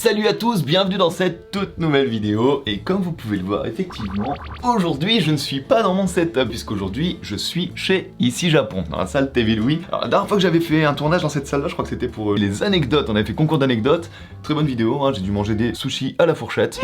Salut à tous, bienvenue dans cette toute nouvelle vidéo. Et comme vous pouvez le voir, effectivement, aujourd'hui je ne suis pas dans mon setup, puisqu'aujourd'hui je suis chez Ici Japon, dans la salle TV Louis. Alors la dernière fois que j'avais fait un tournage dans cette salle là, je crois que c'était pour les anecdotes, on avait fait concours d'anecdotes. Très bonne vidéo, hein, j'ai dû manger des sushis à la fourchette.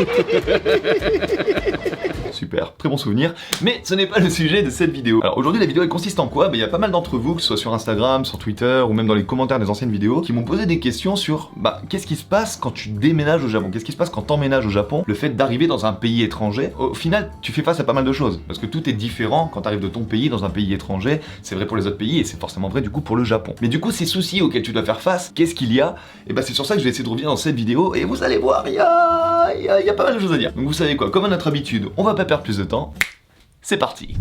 Super, très bon souvenir, mais ce n'est pas le sujet de cette vidéo. Alors aujourd'hui la vidéo elle consiste en quoi? Il y a pas mal d'entre vous, que ce soit sur Instagram, sur Twitter ou même dans les commentaires des anciennes vidéos, qui m'ont posé des questions sur qu'est-ce qui se passe quand tu déménages au Japon? Qu'est-ce qui se passe quand t'emménages au Japon? Le fait d'arriver dans un pays étranger, au final tu fais face à pas mal de choses, parce que tout est différent quand t'arrives de ton pays dans un pays étranger, c'est vrai pour les autres pays et c'est forcément vrai du coup pour le Japon. Mais du coup ces soucis auxquels tu dois faire face, qu'est-ce qu'il y a? Et c'est sur ça que je vais essayer de revenir dans cette vidéo et vous allez voir, il y a pas mal de choses à dire. Donc vous savez quoi, comme à notre habitude, on va pas perdre plus de temps, c'est parti.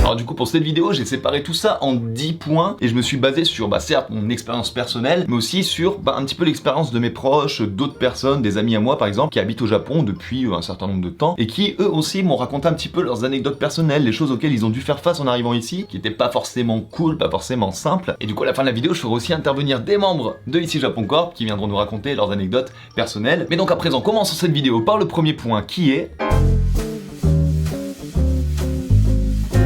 Alors du coup pour cette vidéo j'ai séparé tout ça en 10 points et je me suis basé sur certes mon expérience personnelle mais aussi sur un petit peu l'expérience de mes proches, d'autres personnes, des amis à moi par exemple qui habitent au Japon depuis un certain nombre de temps et qui eux aussi m'ont raconté un petit peu leurs anecdotes personnelles, les choses auxquelles ils ont dû faire face en arrivant ici, qui étaient pas forcément cool, pas forcément simples. Et du coup à la fin de la vidéo je ferai aussi intervenir des membres de Ici Japon Corp qui viendront nous raconter leurs anecdotes personnelles. Mais donc à présent commençons cette vidéo par le premier point qui est...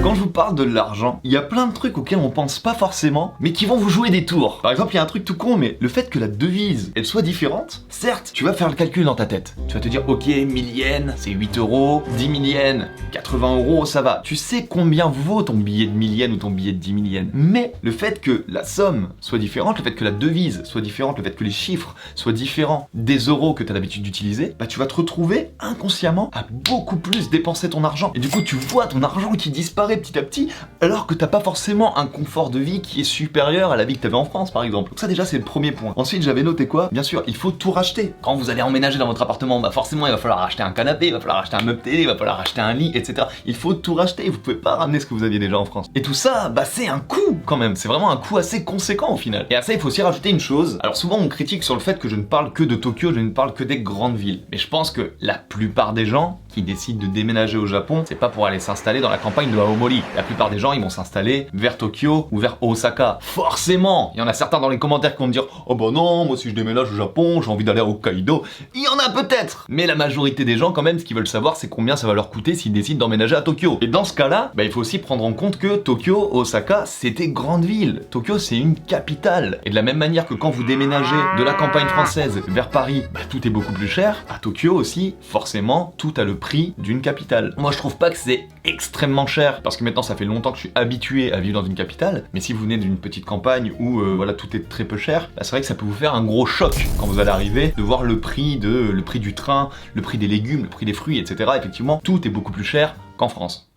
Quand je vous parle de l'argent, il y a plein de trucs auxquels on pense pas forcément, mais qui vont vous jouer des tours. Par exemple, il y a un truc tout con, mais le fait que la devise, elle soit différente, certes, tu vas faire le calcul dans ta tête. Tu vas te dire, ok, 1000 yens, c'est 8 euros, 10 000 yens, 80 euros, ça va. Tu sais combien vaut ton billet de 1000 yens ou ton billet de 10 000 yens. Mais le fait que la somme soit différente, le fait que la devise soit différente, le fait que les chiffres soient différents des euros que tu as l'habitude d'utiliser, tu vas te retrouver inconsciemment à beaucoup plus dépenser ton argent. Et du coup, tu vois ton argent qui disparaît petit à petit, alors que t'as pas forcément un confort de vie qui est supérieur à la vie que t'avais en France par exemple. Donc ça déjà c'est le premier point. Ensuite j'avais noté quoi? Bien sûr, il faut tout racheter. Quand vous allez emménager dans votre appartement, forcément il va falloir acheter un canapé, il va falloir acheter un meuble télé, il va falloir acheter un lit, etc. Il faut tout racheter, vous pouvez pas ramener ce que vous aviez déjà en France. Et tout ça, c'est un coût quand même, c'est vraiment un coût assez conséquent au final. Et à ça il faut aussi rajouter une chose. Alors souvent on critique sur le fait que je ne parle que de Tokyo, je ne parle que des grandes villes. Mais je pense que la plupart des gens qui décident de déménager au Japon, c'est pas pour aller s'installer dans la campagne de Aomori. La plupart des gens, ils vont s'installer vers Tokyo ou vers Osaka. Forcément, il y en a certains dans les commentaires qui vont me dire « Oh non, moi si je déménage au Japon, j'ai envie d'aller à Hokkaido. » Il y en a peut-être. Mais la majorité des gens quand même, ce qu'ils veulent savoir, c'est combien ça va leur coûter s'ils décident d'emménager à Tokyo. Et dans ce cas-là, il faut aussi prendre en compte que Tokyo, Osaka, c'est des grandes villes. Tokyo, c'est une capitale. Et de la même manière que quand vous déménagez de la campagne française vers Paris, tout est beaucoup plus cher. À Tokyo aussi, forcément, tout a le prix d'une capitale. Moi, je trouve pas que c'est extrêmement cher, parce que maintenant, ça fait longtemps que je suis habitué à vivre dans une capitale, mais si vous venez d'une petite campagne où tout est très peu cher, c'est vrai que ça peut vous faire un gros choc quand vous allez arriver de voir le prix du train, le prix des légumes, le prix des fruits, etc. Effectivement, tout est beaucoup plus cher qu'en France.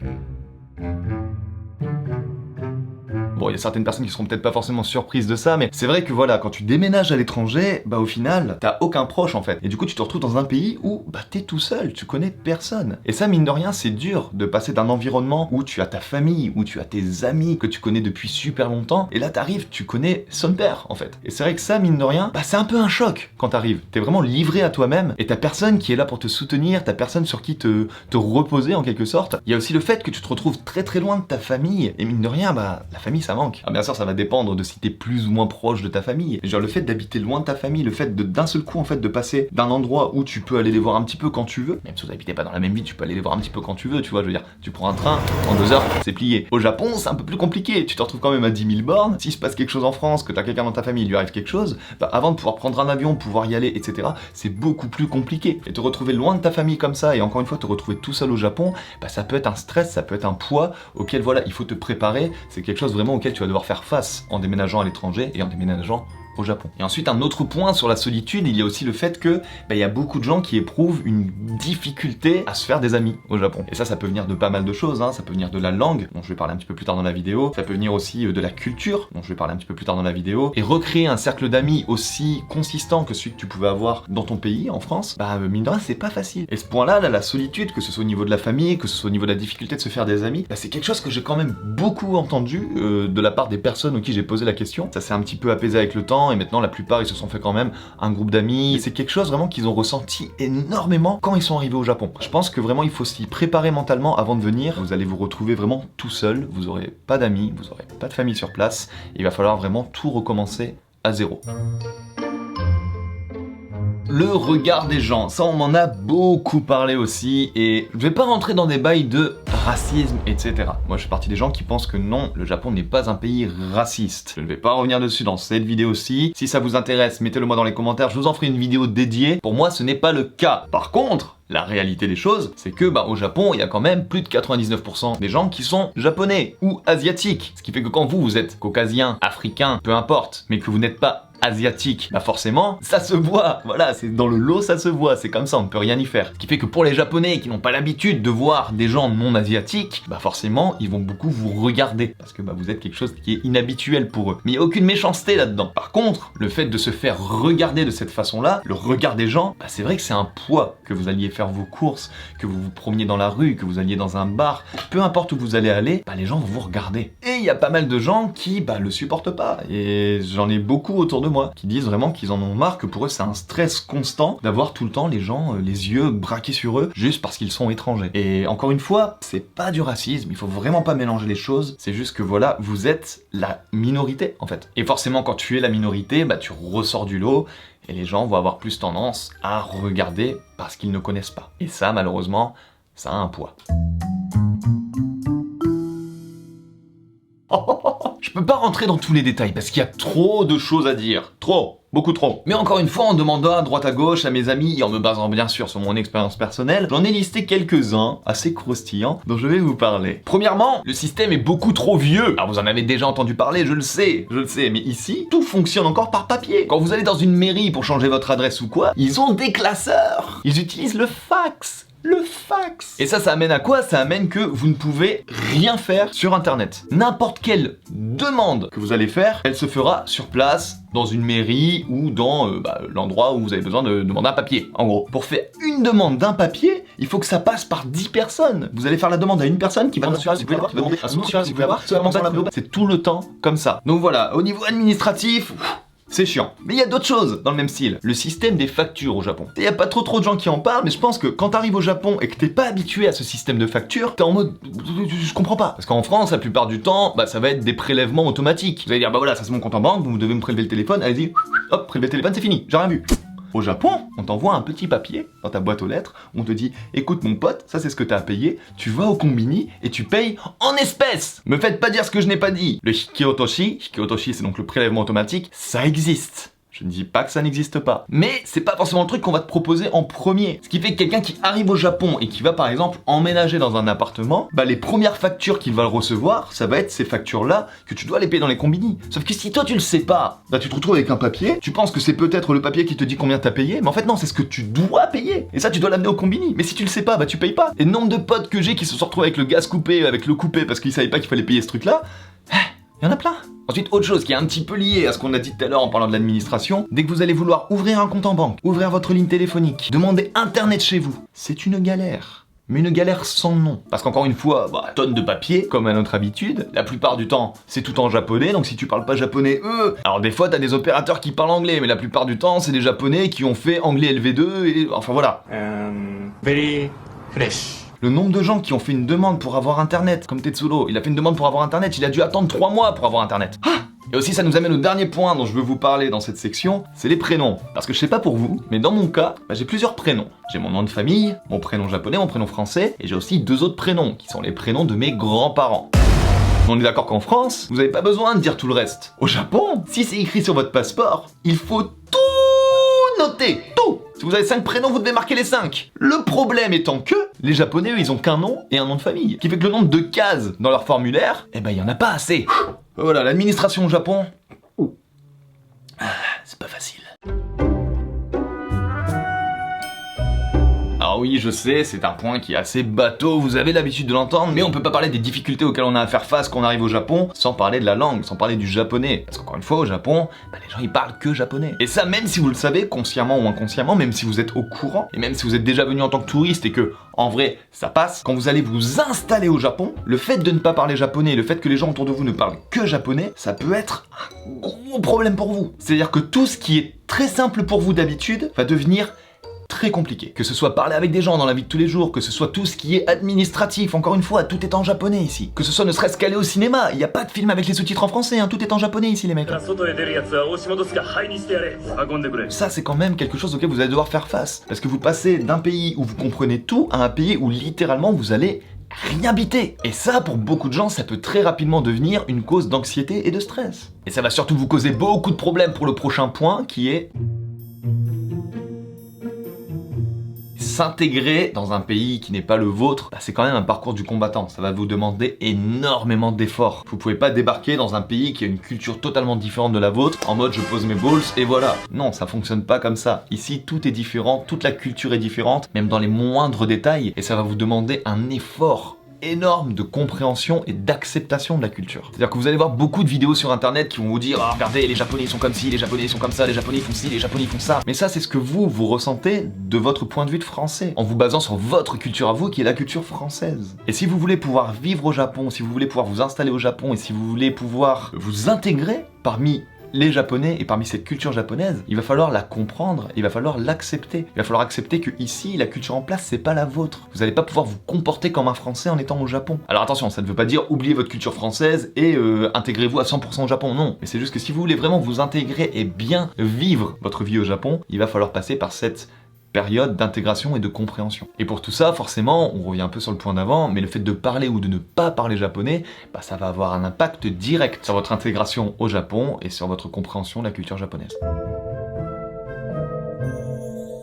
Bon, il y a certaines personnes qui seront peut-être pas forcément surprises de ça, mais c'est vrai que quand tu déménages à l'étranger, au final, t'as aucun proche en fait. Et du coup, tu te retrouves dans un pays où t'es tout seul, tu connais personne. Et ça, mine de rien, c'est dur de passer d'un environnement où tu as ta famille, où tu as tes amis que tu connais depuis super longtemps, et là t'arrives, tu connais son père en fait. Et c'est vrai que ça, mine de rien, c'est un peu un choc quand t'arrives. T'es vraiment livré à toi-même, et t'as personne qui est là pour te soutenir, t'as personne sur qui te reposer en quelque sorte. Il y a aussi le fait que tu te retrouves très très loin de ta famille, et mine de rien, la famille ça manque. Bien sûr ça va dépendre de si t'es plus ou moins proche de ta famille. Genre le fait d'habiter loin de ta famille, le fait d'un seul coup en fait de passer d'un endroit où tu peux aller les voir un petit peu quand tu veux, même si vous n'habitez pas dans la même ville, tu peux aller les voir un petit peu quand tu veux, tu vois, je veux dire, tu prends un train, en 2 heures, c'est plié. Au Japon, c'est un peu plus compliqué, tu te retrouves quand même à 10 000 bornes, s'il se passe quelque chose en France, que t'as quelqu'un dans ta famille, il lui arrive quelque chose, avant de pouvoir prendre un avion, pouvoir y aller, etc., c'est beaucoup plus compliqué. Et te retrouver loin de ta famille comme ça, et encore une fois, te retrouver tout seul au Japon, ça peut être un stress, ça peut être un poids auquel il faut te préparer, c'est quelque chose vraiment auquel tu vas devoir faire face en déménageant à l'étranger et en déménageant au Japon. Et ensuite un autre point sur la solitude, il y a aussi le fait que il y a beaucoup de gens qui éprouvent une difficulté à se faire des amis au Japon. Et ça peut venir de pas mal de choses, ça peut venir de la langue, dont je vais parler un petit peu plus tard dans la vidéo, ça peut venir aussi de la culture, dont je vais parler un petit peu plus tard dans la vidéo, et recréer un cercle d'amis aussi consistant que celui que tu pouvais avoir dans ton pays, en France, mine de rien, c'est pas facile. Et ce point-là, la solitude, que ce soit au niveau de la famille, que ce soit au niveau de la difficulté de se faire des amis, c'est quelque chose que j'ai quand même beaucoup entendu de la part des personnes auxquelles j'ai posé la question. Ça s'est un petit peu apaisé avec le temps, ans et maintenant la plupart ils se sont fait quand même un groupe d'amis. C'est quelque chose vraiment qu'ils ont ressenti énormément quand ils sont arrivés au Japon. Je pense que vraiment il faut s'y préparer mentalement avant de venir. Vous allez vous retrouver vraiment tout seul, vous aurez pas d'amis, vous aurez pas de famille sur place. Il va falloir vraiment tout recommencer à zéro. Le regard des gens, ça on m'en a beaucoup parlé aussi et je vais pas rentrer dans des bails de racisme, etc. Moi je fais partie des gens qui pensent que non, le Japon n'est pas un pays raciste. Je ne vais pas revenir dessus dans cette vidéo-ci. Si ça vous intéresse, mettez-le moi dans les commentaires, je vous en ferai une vidéo dédiée. Pour moi ce n'est pas le cas. Par contre, la réalité des choses, c'est que au Japon, il y a quand même plus de 99% des gens qui sont japonais ou asiatiques. Ce qui fait que quand vous êtes caucasien, africain, peu importe, mais que vous n'êtes pas asiatique, forcément, ça se voit. Voilà, c'est dans le lot, ça se voit. C'est comme ça, on ne peut rien y faire. Ce qui fait que pour les Japonais qui n'ont pas l'habitude de voir des gens non asiatiques, forcément, ils vont beaucoup vous regarder parce que vous êtes quelque chose qui est inhabituel pour eux. Mais il n'y a aucune méchanceté là-dedans. Par contre, le fait de se faire regarder de cette façon-là, le regard des gens, c'est vrai que c'est un poids. Que vous alliez faire vos courses, que vous vous promeniez dans la rue, que vous alliez dans un bar, peu importe où vous allez aller, les gens vont vous regarder. Et il y a pas mal de gens qui le supportent pas. Et j'en ai beaucoup autour de moi qui disent vraiment qu'ils en ont marre, que pour eux c'est un stress constant d'avoir tout le temps les gens les yeux braqués sur eux juste parce qu'ils sont étrangers. Et encore une fois, c'est pas du racisme, il faut vraiment pas mélanger les choses, c'est juste que voilà, vous êtes la minorité en fait. Et forcément quand tu es la minorité, tu ressors du lot et les gens vont avoir plus tendance à regarder parce qu'ils ne connaissent pas. Et ça malheureusement, ça a un poids. Je peux pas rentrer dans tous les détails parce qu'il y a trop de choses à dire. Trop, beaucoup trop. Mais encore une fois, en demandant à droite à gauche à mes amis et en me basant bien sûr sur mon expérience personnelle, j'en ai listé quelques-uns assez croustillants dont je vais vous parler. Premièrement, le système est beaucoup trop vieux. Alors vous en avez déjà entendu parler, je le sais, mais ici, tout fonctionne encore par papier. Quand vous allez dans une mairie pour changer votre adresse ou quoi, ils ont des classeurs. Ils utilisent le fax. Le fax. Et ça amène à quoi? Ça amène que vous ne pouvez rien faire sur internet. N'importe quelle demande que vous allez faire, elle se fera sur place, dans une mairie ou dans l'endroit où vous avez besoin de demander un papier. En gros, pour faire une demande d'un papier, il faut que ça passe par 10 personnes. Vous allez faire la demande à une personne qui va demander à son c'est tout le temps comme ça. Donc voilà, au niveau administratif, c'est chiant. Mais il y a d'autres choses dans le même style. Le système des factures au Japon. Il y a pas trop de gens qui en parlent, mais je pense que quand t'arrives au Japon et que t'es pas habitué à ce système de facture, t'es en mode je comprends pas. Parce qu'en France, la plupart du temps, ça va être des prélèvements automatiques. Vous allez dire voilà, ça c'est mon compte en banque, vous devez me prélever le téléphone, allez-y, hop, prélever le téléphone, c'est fini, j'ai rien vu. Au Japon, on t'envoie un petit papier dans ta boîte aux lettres, on te dit écoute mon pote, ça c'est ce que t'as à payer, tu vas au combini et tu payes en espèces. Me faites pas dire ce que je n'ai pas dit. Le Hikiotoshi c'est donc le prélèvement automatique, ça existe. Je ne dis pas que ça n'existe pas. Mais c'est pas forcément le truc qu'on va te proposer en premier. Ce qui fait que quelqu'un qui arrive au Japon et qui va par exemple emménager dans un appartement, les premières factures qu'il va recevoir, ça va être ces factures-là que tu dois les payer dans les combini. Sauf que si toi tu le sais pas, tu te retrouves avec un papier, tu penses que c'est peut-être le papier qui te dit combien t'as payé, mais en fait non, c'est ce que tu dois payer. Et ça tu dois l'amener au combini. Mais si tu le sais pas, tu payes pas. Et le nombre de potes que j'ai qui se sont retrouvés avec le gaz coupé, avec le coupé parce qu'ils savaient pas qu'il fallait payer ce truc-là, il y en a plein. Ensuite, autre chose qui est un petit peu liée à ce qu'on a dit tout à l'heure en parlant de l'administration, dès que vous allez vouloir ouvrir un compte en banque, ouvrir votre ligne téléphonique, demander internet chez vous, c'est une galère. Mais une galère sans nom. Parce qu'encore une fois, tonne de papier, comme à notre habitude. La plupart du temps, c'est tout en japonais, donc si tu parles pas japonais, alors des fois, t'as des opérateurs qui parlent anglais, mais la plupart du temps, c'est des japonais qui ont fait anglais LV2 et... enfin voilà. Very fresh. Le nombre de gens qui ont fait une demande pour avoir internet, comme Tetsuro, il a fait une demande pour avoir internet, il a dû attendre 3 mois pour avoir internet. Et aussi ça nous amène au dernier point dont je veux vous parler dans cette section, c'est les prénoms. Parce que je sais pas pour vous, mais dans mon cas, j'ai plusieurs prénoms. J'ai mon nom de famille, mon prénom japonais, mon prénom français, et j'ai aussi 2 autres prénoms, qui sont les prénoms de mes grands-parents. On est d'accord qu'en France, vous avez pas besoin de dire tout le reste. Au Japon, si c'est écrit sur votre passeport, il faut tout noter, tout. Si vous avez 5 prénoms, vous devez marquer les 5. Le problème étant que les Japonais, eux, ils ont qu'un nom et un nom de famille. Ce qui fait que le nombre de cases dans leur formulaire, il y en a pas assez. Voilà, l'administration au Japon, c'est pas facile. Alors Alors oui, je sais, c'est un point qui est assez bateau, vous avez l'habitude de l'entendre, mais on peut pas parler des difficultés auxquelles on a à faire face quand on arrive au Japon sans parler de la langue, sans parler du japonais. Parce qu'encore une fois, au Japon, les gens ils parlent que japonais. Et ça, même si vous le savez, consciemment ou inconsciemment, même si vous êtes au courant, et même si vous êtes déjà venu en tant que touriste et que, en vrai, ça passe, quand vous allez vous installer au Japon, le fait de ne pas parler japonais, le fait que les gens autour de vous ne parlent que japonais, ça peut être un gros problème pour vous. C'est-à-dire que tout ce qui est très simple pour vous d'habitude va devenir très compliqué. Que ce soit parler avec des gens dans la vie de tous les jours, que ce soit tout ce qui est administratif, encore une fois, tout est en japonais ici. Que ce soit ne serait-ce qu'aller au cinéma, il n'y a pas de film avec les sous-titres en français, hein, tout est en japonais ici les mecs. Ça c'est quand même quelque chose auquel vous allez devoir faire face. Parce que vous passez d'un pays où vous comprenez tout à un pays où littéralement vous allez rien biter. Et ça, pour beaucoup de gens, ça peut très rapidement devenir une cause d'anxiété et de stress. Et ça va surtout vous causer beaucoup de problèmes pour le prochain point qui est s'intégrer dans un pays qui n'est pas le vôtre, c'est quand même un parcours du combattant. Ça va vous demander énormément d'efforts. Vous pouvez pas débarquer dans un pays qui a une culture totalement différente de la vôtre, en mode je pose mes balls et voilà. Non, ça fonctionne pas comme ça. Ici, tout est différent, toute la culture est différente, même dans les moindres détails, et ça va vous demander un effort énorme de compréhension et d'acceptation de la culture. C'est-à-dire que vous allez voir beaucoup de vidéos sur internet qui vont vous dire « Ah, regardez, les japonais ils sont comme ci, les japonais ils sont comme ça, les japonais ils font ci, les japonais ils font ça ». Mais ça, c'est ce que vous ressentez de votre point de vue de français, en vous basant sur votre culture à vous, qui est la culture française. Et si vous voulez pouvoir vivre au Japon, si vous voulez pouvoir vous installer au Japon, et si vous voulez pouvoir vous intégrer parmi les japonais et parmi cette culture japonaise, il va falloir la comprendre, il va falloir l'accepter. Il va falloir accepter que ici, la culture en place, c'est pas la vôtre. Vous n'allez pas pouvoir vous comporter comme un Français en étant au Japon. Alors attention, ça ne veut pas dire oubliez votre culture française et intégrez-vous à 100% au Japon, non. Mais c'est juste que si vous voulez vraiment vous intégrer et bien vivre votre vie au Japon, il va falloir passer par cette période d'intégration et de compréhension. Et pour tout ça, forcément, on revient un peu sur le point d'avant, mais le fait de parler ou de ne pas parler japonais, ça va avoir un impact direct sur votre intégration au Japon et sur votre compréhension de la culture japonaise.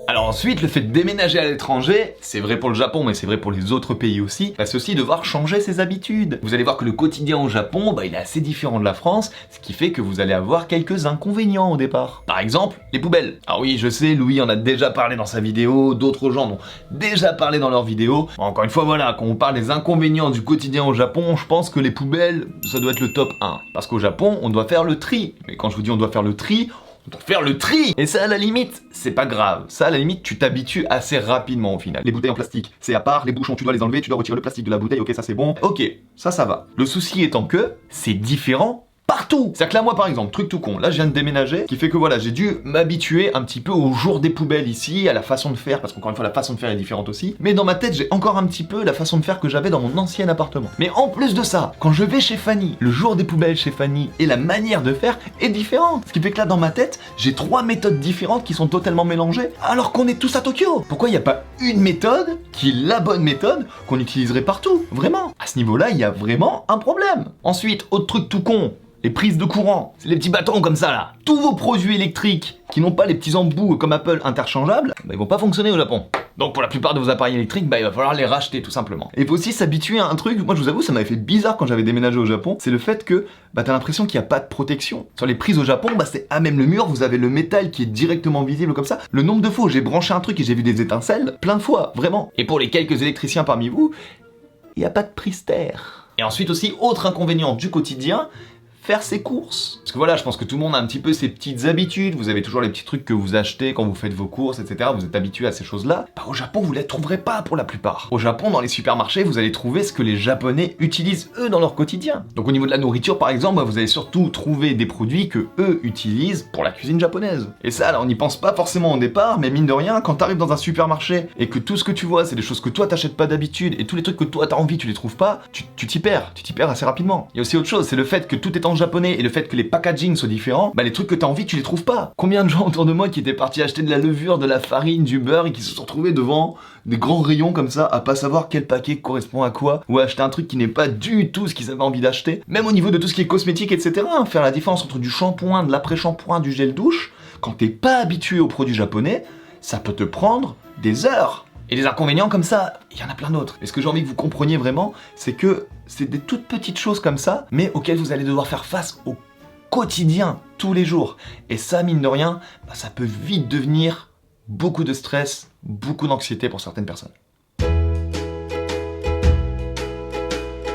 Alors ensuite, le fait de déménager à l'étranger, c'est vrai pour le Japon, mais c'est vrai pour les autres pays aussi, c'est aussi devoir changer ses habitudes. Vous allez voir que le quotidien au Japon, il est assez différent de la France, ce qui fait que vous allez avoir quelques inconvénients au départ. Par exemple, les poubelles. Ah oui, je sais, Louis en a déjà parlé dans sa vidéo, d'autres gens en ont déjà parlé dans leurs vidéos. Encore une fois, voilà, quand on parle des inconvénients du quotidien au Japon, je pense que les poubelles, ça doit être le top 1. Parce qu'au Japon, on doit faire le tri. Mais quand je vous dis on doit faire le tri, on doit faire le tri. Et ça, à la limite, c'est pas grave. Ça, à la limite, tu t'habitues assez rapidement au final. Les bouteilles en plastique, c'est à part. Les bouchons, tu dois les enlever, tu dois retirer le plastique de la bouteille. Ok, ça c'est bon. Ok, ça va. Le souci étant que c'est différent partout. C'est-à-dire que là, moi par exemple, truc tout con, là je viens de déménager, qui fait que voilà, j'ai dû m'habituer un petit peu au jour des poubelles ici, à la façon de faire, parce qu'encore une fois la façon de faire est différente aussi, mais dans ma tête j'ai encore un petit peu la façon de faire que j'avais dans mon ancien appartement. Mais en plus de ça, quand je vais chez Fanny, le jour des poubelles chez Fanny et la manière de faire est différente. Ce qui fait que là dans ma tête, j'ai 3 méthodes différentes qui sont totalement mélangées, alors qu'on est tous à Tokyo. Pourquoi il n'y a pas une méthode qui est la bonne méthode qu'on utiliserait partout? Vraiment. À ce niveau-là, il y a vraiment un problème. Ensuite, autre truc tout con, les prises de courant, c'est les petits bâtons comme ça là. Tous vos produits électriques qui n'ont pas les petits embouts comme Apple interchangeables, ils vont pas fonctionner au Japon. Donc pour la plupart de vos appareils électriques, il va falloir les racheter tout simplement. Et il faut aussi s'habituer à un truc, moi je vous avoue ça m'avait fait bizarre quand j'avais déménagé au Japon, c'est le fait que t'as l'impression qu'il n'y a pas de protection. Sur les prises au Japon, c'est à même le mur, vous avez le métal qui est directement visible comme ça. Le nombre de fois où j'ai branché un truc et j'ai vu des étincelles, plein de fois, vraiment. Et pour les quelques électriciens parmi vous, il n'y a pas de prise terre. Et ensuite aussi, autre inconvénient du quotidien, faire ses courses. Parce que voilà, je pense que tout le monde a un petit peu ses petites habitudes, vous avez toujours les petits trucs que vous achetez quand vous faites vos courses, etc. Vous êtes habitué à ces choses-là. Au Japon, vous les trouverez pas pour la plupart. Au Japon, dans les supermarchés, vous allez trouver ce que les Japonais utilisent eux dans leur quotidien. Donc au niveau de la nourriture, par exemple, vous allez surtout trouver des produits que eux utilisent pour la cuisine japonaise. Et ça, là, on n'y pense pas forcément au départ, mais mine de rien, quand t'arrives dans un supermarché et que tout ce que tu vois, c'est des choses que toi t'achètes pas d'habitude et tous les trucs que toi t'as envie, tu les trouves pas, tu t'y perds assez rapidement. Il y a aussi autre chose, c'est le fait que tout est en japonais et le fait que les packaging soient différents, les trucs que t'as envie, tu les trouves pas. Combien de gens autour de moi qui étaient partis acheter de la levure, de la farine, du beurre et qui se sont retrouvés devant des grands rayons comme ça, à pas savoir quel paquet correspond à quoi, ou à acheter un truc qui n'est pas du tout ce qu'ils avaient envie d'acheter. Même au niveau de tout ce qui est cosmétique, etc. Faire la différence entre du shampoing, de l'après-shampoing, du gel douche, quand t'es pas habitué aux produits japonais, ça peut te prendre des heures. Et des inconvénients comme ça, il y en a plein d'autres. Et ce que j'ai envie que vous compreniez vraiment, c'est que c'est des toutes petites choses comme ça, mais auxquelles vous allez devoir faire face au quotidien, tous les jours. Et ça, mine de rien, ça peut vite devenir beaucoup de stress, beaucoup d'anxiété pour certaines personnes.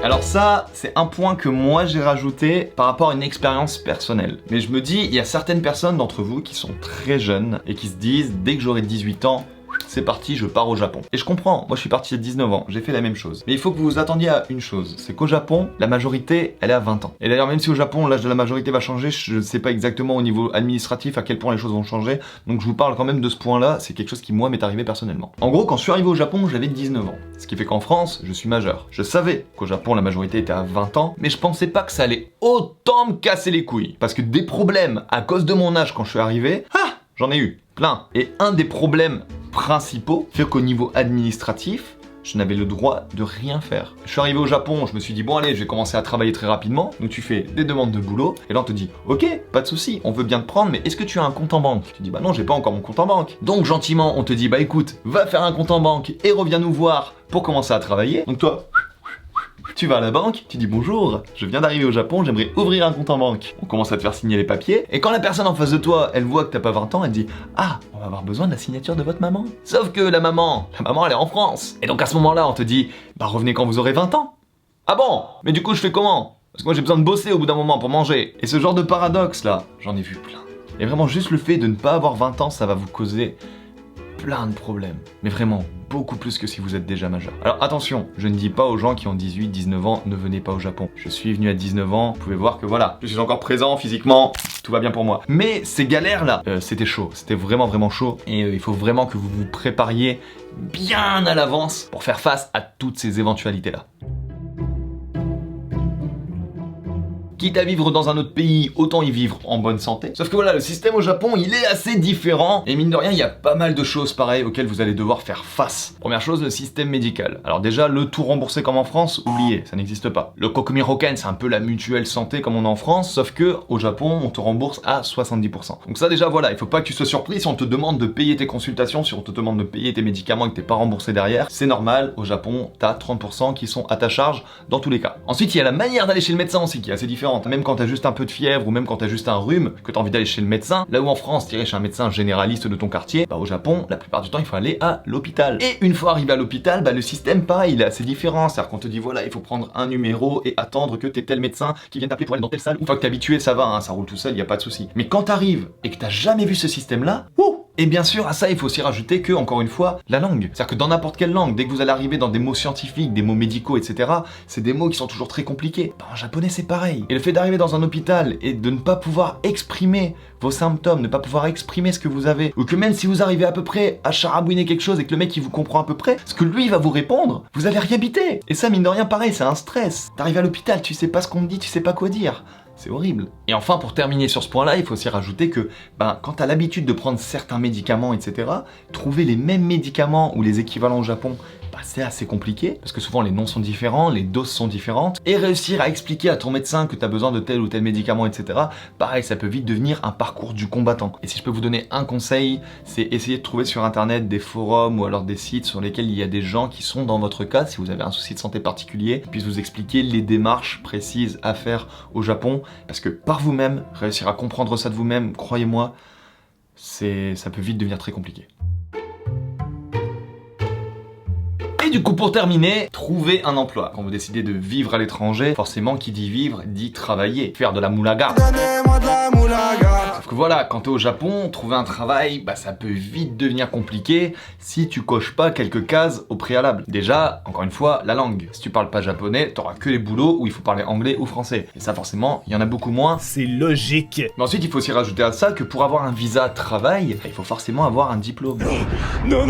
Alors ça, c'est un point que moi j'ai rajouté par rapport à une expérience personnelle. Mais je me dis, il y a certaines personnes d'entre vous qui sont très jeunes et qui se disent, dès que j'aurai 18 ans, c'est parti, je pars au Japon. Et je comprends, moi je suis parti à 19 ans, j'ai fait la même chose. Mais il faut que vous vous attendiez à une chose, c'est qu'au Japon, la majorité, elle est à 20 ans. Et d'ailleurs, même si au Japon, l'âge de la majorité va changer, je ne sais pas exactement au niveau administratif à quel point les choses vont changer. Donc je vous parle quand même de ce point-là, c'est quelque chose qui moi m'est arrivé personnellement. En gros, quand je suis arrivé au Japon, j'avais 19 ans. Ce qui fait qu'en France, je suis majeur. Je savais qu'au Japon, la majorité était à 20 ans, mais je pensais pas que ça allait autant me casser les couilles. Parce que des problèmes à cause de mon âge quand je suis arrivé, j'en ai eu plein. Et un des problèmes principaux fait qu'au niveau administratif, je n'avais le droit de rien faire. Je suis arrivé au Japon, je me suis dit bon allez, je vais commencer à travailler très rapidement. Donc tu fais des demandes de boulot et là on te dit ok, pas de souci, on veut bien te prendre, mais est-ce que tu as un compte en banque? Tu dis bah non, j'ai pas encore mon compte en banque. Donc gentiment, on te dit bah écoute, va faire un compte en banque et reviens nous voir pour commencer à travailler. Donc toi, tu vas à la banque, tu dis bonjour, je viens d'arriver au Japon, j'aimerais ouvrir un compte en banque. On commence à te faire signer les papiers, et quand la personne en face de toi, elle voit que t'as pas 20 ans, elle dit ah, on va avoir besoin de la signature de votre maman. Sauf que la maman elle est en France. Et donc à ce moment-là, on te dit bah revenez quand vous aurez 20 ans. Ah bon? Mais du coup je fais comment? Parce que moi j'ai besoin de bosser au bout d'un moment pour manger. Et ce genre de paradoxe là, j'en ai vu plein. Et vraiment juste le fait de ne pas avoir 20 ans, ça va vous causer plein de problèmes. Mais vraiment, beaucoup plus que si vous êtes déjà majeur. Alors attention, je ne dis pas aux gens qui ont 18, 19 ans, ne venez pas au Japon. Je suis venu à 19 ans, vous pouvez voir que voilà, je suis encore présent physiquement, tout va bien pour moi. Mais ces galères là, c'était chaud, c'était vraiment chaud. Et il faut vraiment que vous vous prépariez bien à l'avance pour faire face à toutes ces éventualités là. Quitte à vivre dans un autre pays, autant y vivre en bonne santé. Sauf que voilà, le système au Japon, il est assez différent. Et mine de rien, il y a pas mal de choses pareilles auxquelles vous allez devoir faire face. Première chose, le système médical. Alors déjà, le tout remboursé comme en France, oubliez, ça n'existe pas. Le Kokumi Roken, c'est un peu la mutuelle santé comme on a en France, sauf que au Japon, on te rembourse à 70%. Donc ça déjà, voilà, il faut pas que tu sois surpris si on te demande de payer tes consultations, si on te demande de payer tes médicaments et que t'es pas remboursé derrière. C'est normal, au Japon, t'as 30% qui sont à ta charge dans tous les cas. Ensuite, il y a la manière d'aller chez le médecin aussi qui est assez différente. Même quand t'as juste un peu de fièvre ou même quand t'as juste un rhume, que t'as envie d'aller chez le médecin, là où en France t'irais chez un médecin généraliste de ton quartier, bah au Japon, la plupart du temps il faut aller à l'hôpital. Et une fois arrivé à l'hôpital, bah le système pareil, il est assez différent, c'est-à-dire qu'on te dit voilà, il faut prendre un numéro et attendre que t'aies tel médecin qui vienne t'appeler pour aller dans telle salle. Une fois que t'es habitué, ça va, hein, ça roule tout seul, y a pas de souci. Mais quand t'arrives et que t'as jamais vu ce système-là, et bien sûr, à ça, il faut aussi rajouter que, encore une fois, la langue. C'est-à-dire que dans n'importe quelle langue, dès que vous allez arriver dans des mots scientifiques, des mots médicaux, etc., c'est des mots qui sont toujours très compliqués. Bah, en japonais, c'est pareil. Et le fait d'arriver dans un hôpital et de ne pas pouvoir exprimer vos symptômes, ne pas pouvoir exprimer ce que vous avez, ou que même si vous arrivez à peu près à charabouiner quelque chose et que le mec il vous comprend à peu près, ce que lui va vous répondre, vous avez rien bité. Et ça, mine de rien, pareil, c'est un stress. T'arrives à l'hôpital, tu sais pas ce qu'on te dit, tu sais pas quoi dire. C'est horrible. Et enfin, pour terminer sur ce point-là, il faut aussi rajouter que quand tu as l'habitude de prendre certains médicaments, etc., trouver les mêmes médicaments ou les équivalents au Japon, c'est assez compliqué, parce que souvent les noms sont différents, les doses sont différentes, et réussir à expliquer à ton médecin que tu as besoin de tel ou tel médicament, etc., pareil, ça peut vite devenir un parcours du combattant. Et si je peux vous donner un conseil, c'est essayer de trouver sur internet des forums ou alors des sites sur lesquels il y a des gens qui sont dans votre cas, si vous avez un souci de santé particulier, qui puissent vous expliquer les démarches précises à faire au Japon, parce que par vous-même, réussir à comprendre ça de vous-même, croyez-moi, ça peut vite devenir très compliqué. Et du coup, pour terminer, trouver un emploi. Quand vous décidez de vivre à l'étranger, forcément, qui dit vivre, dit travailler, faire de la moulaga. Sauf que voilà, quand t'es au Japon, trouver un travail, ça peut vite devenir compliqué si tu coches pas quelques cases au préalable. Déjà, encore une fois, la langue. Si tu parles pas japonais, t'auras que les boulots où il faut parler anglais ou français. Et ça, forcément, il y en a beaucoup moins. C'est logique. Mais ensuite, il faut aussi rajouter à ça que pour avoir un visa travail, il faut forcément avoir un diplôme. Non.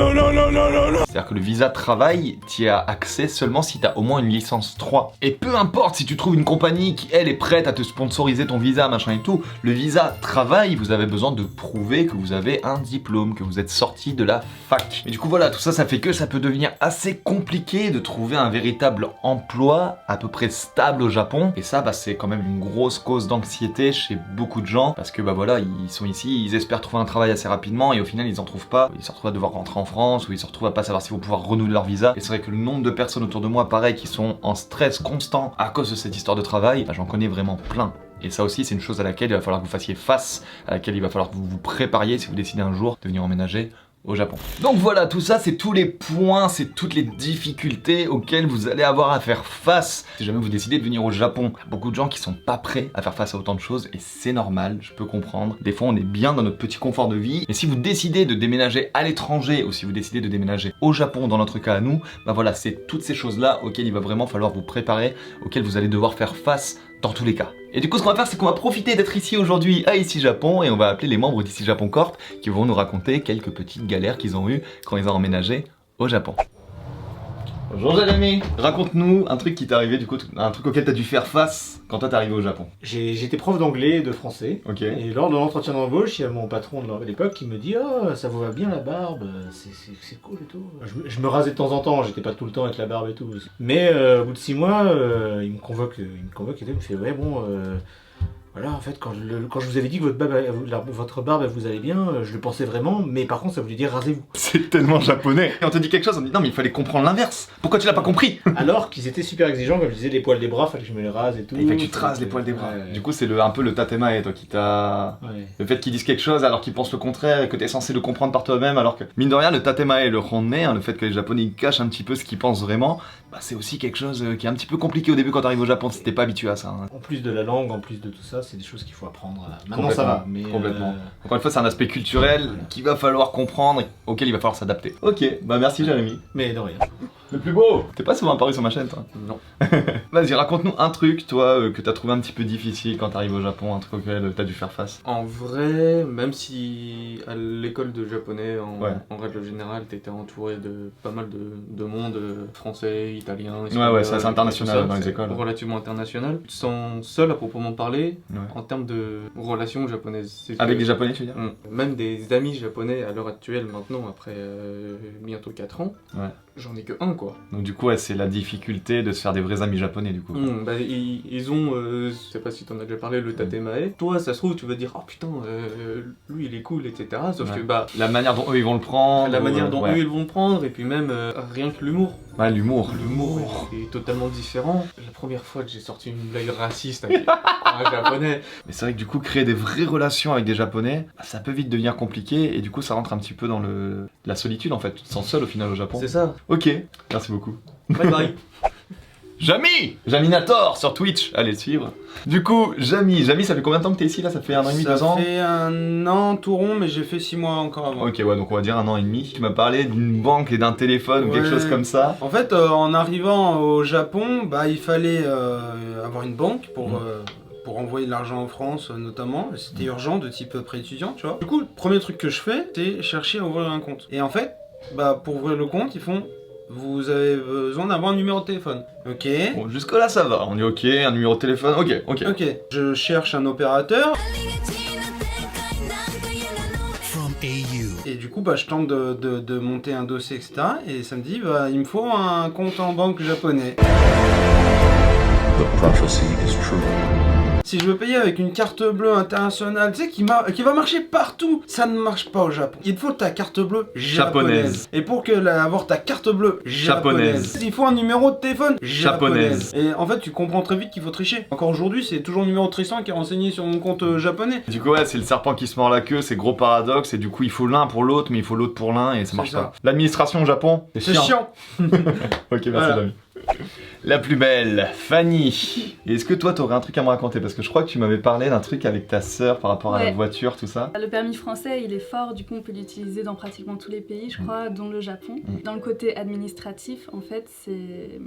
C'est-à-dire que le visa travail, t'y as accès seulement si t'as au moins une licence 3. Et peu importe si tu trouves une compagnie qui, elle, est prête à te sponsoriser ton visa, machin et tout, le visa travail, vous avez besoin de prouver que vous avez un diplôme, que vous êtes sorti de la fac. Et du coup, voilà, tout ça, ça fait que ça peut devenir assez compliqué de trouver un véritable emploi à peu près stable au Japon. Et ça, c'est quand même une grosse cause d'anxiété chez beaucoup de gens, parce que voilà, ils sont ici, ils espèrent trouver un travail assez rapidement, et au final, ils en trouvent pas. Ils se retrouvent à devoir rentrer en France, ou ils se retrouvent à pas savoir s'ils vont pouvoir renouveler leur visa. Et c'est vrai que le nombre de personnes autour de moi, pareil, qui sont en stress constant à cause de cette histoire de travail, j'en connais vraiment plein. Et ça aussi, c'est une chose à laquelle il va falloir que vous fassiez face, à laquelle il va falloir que vous vous prépariez si vous décidez un jour de venir emménager au Japon. Donc voilà, tout ça c'est tous les points, c'est toutes les difficultés auxquelles vous allez avoir à faire face. Si jamais vous décidez de venir au Japon, il y a beaucoup de gens qui sont pas prêts à faire face à autant de choses et c'est normal, je peux comprendre. Des fois on est bien dans notre petit confort de vie. Et si vous décidez de déménager à l'étranger ou si vous décidez de déménager au Japon, dans notre cas à nous, bah voilà, c'est toutes ces choses-là auxquelles il va vraiment falloir vous préparer, auxquelles vous allez devoir faire face dans tous les cas. Et du coup ce qu'on va faire c'est qu'on va profiter d'être ici aujourd'hui à Ici Japon et on va appeler les membres d'Ici Japon Corp qui vont nous raconter quelques petites galères qu'ils ont eues quand ils ont emménagé au Japon. Bonjour Jérémy, raconte-nous un truc qui t'est arrivé du coup, un truc auquel t'as dû faire face quand toi t'es arrivé au Japon. J'étais prof d'anglais et de français. Ok. Et lors de l'entretien d'embauche, il y a mon patron de l'époque qui me dit « Oh, ça vous va bien la barbe, c'est cool et tout. » Je me rasais de temps en temps, j'étais pas tout le temps avec la barbe et tout. Mais au bout de 6 mois, il me convoque et tout, il me fait « Ouais bon, voilà, en fait, quand je vous avais dit que votre barbe elle vous allait bien, je le pensais vraiment, mais par contre ça voulait dire rasez-vous. » C'est tellement japonais. Et on te dit quelque chose, on te dit non mais il fallait comprendre l'inverse. Pourquoi tu l'as pas compris? Alors qu'ils étaient super exigeants, comme je disais, les poils des bras, fallait que je me les rase et tout. Il fait que tu te rases les poils des bras. Ouais. Du coup c'est un peu le tatemae toi qui t'a... Ouais. Le fait qu'ils disent quelque chose alors qu'ils pensent le contraire et que t'es censé le comprendre par toi-même alors que mine de rien le tatemae et le honne, hein, le fait que les japonais ils cachent un petit peu ce qu'ils pensent vraiment, bah c'est aussi quelque chose qui est un petit peu compliqué au début quand t'arrives au Japon si t'es pas habitué à ça. Hein. En plus de la langue, en plus de tout ça, c'est des choses qu'il faut apprendre. Maintenant ça va, mais complètement. Encore une fois, c'est un aspect culturel qu'il va falloir comprendre et auquel il va falloir s'adapter. Ok, bah merci Jérémy. Mais de rien. Le plus beau. T'es pas souvent apparu sur ma chaîne, toi? Non. Vas-y, raconte-nous un truc, toi, que t'as trouvé un petit peu difficile quand t'arrives au Japon, un truc auquel t'as dû faire face. En vrai, même si à l'école de japonais, Ouais. en règle générale, t'étais entouré de pas mal de monde, français, italien, Ouais, ça, c'est international tout ça, dans les c'est écoles. Relativement international. Tu te sens seul à proprement parler Ouais. en termes de relations japonaises. C'est Avec que- des japonais, tu veux dire? Même des amis japonais à l'heure actuelle, maintenant, après bientôt 4 ans, Ouais. j'en ai que un quoi. Donc du coup, ouais, c'est la difficulté de se faire des vrais amis japonais, du coup. Bah, ils ont, je sais pas si t'en as déjà parlé, le tatemae. Toi, ça se trouve, tu vas dire, oh putain, lui il est cool, etc. Sauf Ouais. que bah, La manière dont eux ils vont le prendre. la manière dont ouais. eux ils vont le prendre, et puis même rien que l'humour. Ouais, l'humour. L'humour est totalement différent. La première fois que j'ai sorti une blague raciste avec un japonais, Mais c'est vrai que du coup, créer des vraies relations avec des japonais, bah, ça peut vite devenir compliqué et du coup, ça rentre un petit peu dans la solitude en fait. Tu te sens seul au final au Japon. c'est ça. Ok, merci beaucoup. Bye bye. Jamy Jaminator sur Twitch, allez le suivre. Du coup, Jamy, ça fait combien de temps que t'es ici là? Ça fait 1 an et demi, 2 ans? Ça fait 1 an tout rond, mais j'ai fait 6 mois encore avant. Ok, ouais, donc on va dire 1 an et demi. Tu m'as parlé d'une banque et d'un téléphone ou quelque Ouais. chose comme ça. En fait, en arrivant au Japon, bah, il fallait avoir une banque pour envoyer de l'argent en France notamment. C'était urgent de type prêt étudiant, tu vois. Du coup, le premier truc que je fais, c'est chercher à ouvrir un compte. Et en fait, bah, pour ouvrir le compte, ils font... Vous avez besoin d'avoir un numéro de téléphone. Ok. Bon, jusque-là ça va. On est ok, un numéro de téléphone, ok. Ok. Je cherche un opérateur. Et du coup, bah, je tente de monter un dossier, etc. Et ça me dit, bah, il me faut un compte en banque japonais. Si je veux payer avec une carte bleue internationale, tu sais, qui va marcher partout, ça ne marche pas au Japon. Il te faut ta carte bleue japonaise. Et pour avoir ta carte bleue japonaise, il faut un numéro de téléphone japonaise. Et en fait, tu comprends très vite qu'il faut tricher. Encore aujourd'hui, c'est toujours le numéro de Tristan qui est renseigné sur mon compte japonais. Du coup, ouais, c'est le serpent qui se mord la queue, c'est gros paradoxe, et du coup, il faut l'un pour l'autre, mais il faut l'autre pour l'un, et ça marche ça. pas. L'administration au Japon, C'est chiant. Ok, merci Voilà. Jamy. La plus belle, Fanny. Et est-ce que toi, t'aurais un truc à me raconter? Parce que je crois que tu m'avais parlé d'un truc avec ta sœur par rapport à la Ouais. voiture, tout ça. Le permis français, il est fort, du coup on peut l'utiliser dans pratiquement tous les pays, je crois, dont le Japon. Mm. Dans le côté administratif, en fait, c'est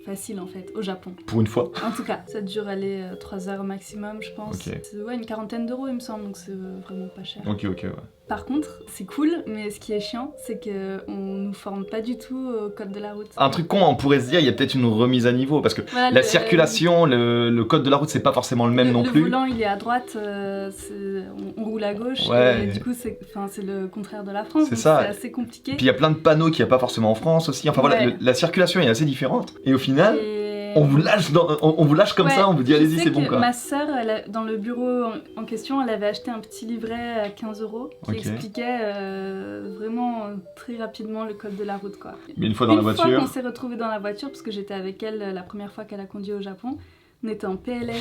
facile en fait, au Japon. Pour une fois. En tout cas, ça dure aller 3 heures au maximum, je pense. Ok. C'est une 40aine d'euros, il me semble, donc c'est vraiment pas cher. Ok, ouais. Par contre, c'est cool, mais ce qui est chiant, c'est qu'on nous forme pas du tout au code de la route. Un truc con, on pourrait se dire, il y a peut-être une remise à niveau, parce que Voilà, la circulation, le code de la route, c'est pas forcément le même non le plus. volant, il est à droite, on roule à gauche, Ouais. et du coup, c'est le contraire de la France, C'est donc ça. c'est assez compliqué. Puis il y a plein de panneaux qu'il n'y a pas forcément en France aussi. Enfin voilà, Ouais. la circulation est assez différente. Et au final, Et- on vous lâche, on vous lâche comme Ouais, ça, on vous dit je allez-y, sais c'est bon que quoi. Ma sœur, dans le bureau en question, elle avait acheté un petit livret à 15 € qui Ok. expliquait vraiment très rapidement le code de la route, quoi. Mais une fois dans la Une fois voiture. qu'on s'est retrouvés dans la voiture, parce que j'étais avec elle la première fois qu'elle a conduit au Japon, On était en PLS.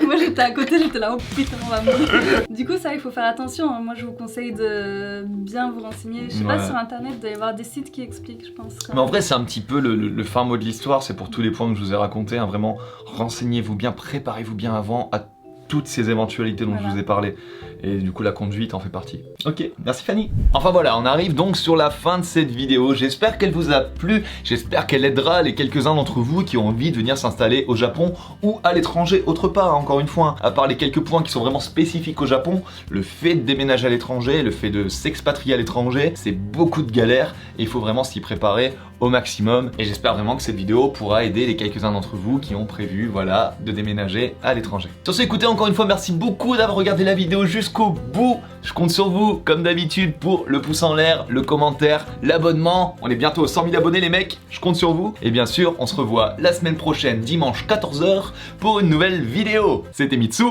Moi j'étais à côté, j'étais là, oh putain, on va mourir. Du coup, ça, il faut faire attention. Moi, je vous conseille de bien vous renseigner. Je sais pas, sur internet, il doit y avoir des sites qui expliquent, je pense. Mais en vrai, c'est un petit peu le fin mot de l'histoire. C'est pour tous les points que je vous ai racontés. Hein. Vraiment, renseignez-vous bien, préparez-vous bien avant à toutes ces éventualités dont je vous ai parlé. Et du coup, la conduite en fait partie. Ok, merci Fanny. Enfin voilà, on arrive donc sur la fin de cette vidéo. J'espère qu'elle vous a plu. J'espère qu'elle aidera les quelques-uns d'entre vous qui ont envie de venir s'installer au Japon ou à l'étranger autre part. Encore une fois, à part les quelques points qui sont vraiment spécifiques au Japon, le fait de déménager à l'étranger, le fait de s'expatrier à l'étranger, c'est beaucoup de galères et il faut vraiment s'y préparer au maximum. Et j'espère vraiment que cette vidéo pourra aider les quelques-uns d'entre vous qui ont prévu, voilà, de déménager à l'étranger. Sur ce, écoutez, encore une fois, merci beaucoup d'avoir regardé la vidéo jusqu'au bout. Je compte sur vous, comme d'habitude, pour le pouce en l'air, le commentaire, l'abonnement. On est bientôt aux 100 000 abonnés, les mecs. Je compte sur vous. Et bien sûr, on se revoit la semaine prochaine, dimanche 14 h, pour une nouvelle vidéo. C'était Mitsu.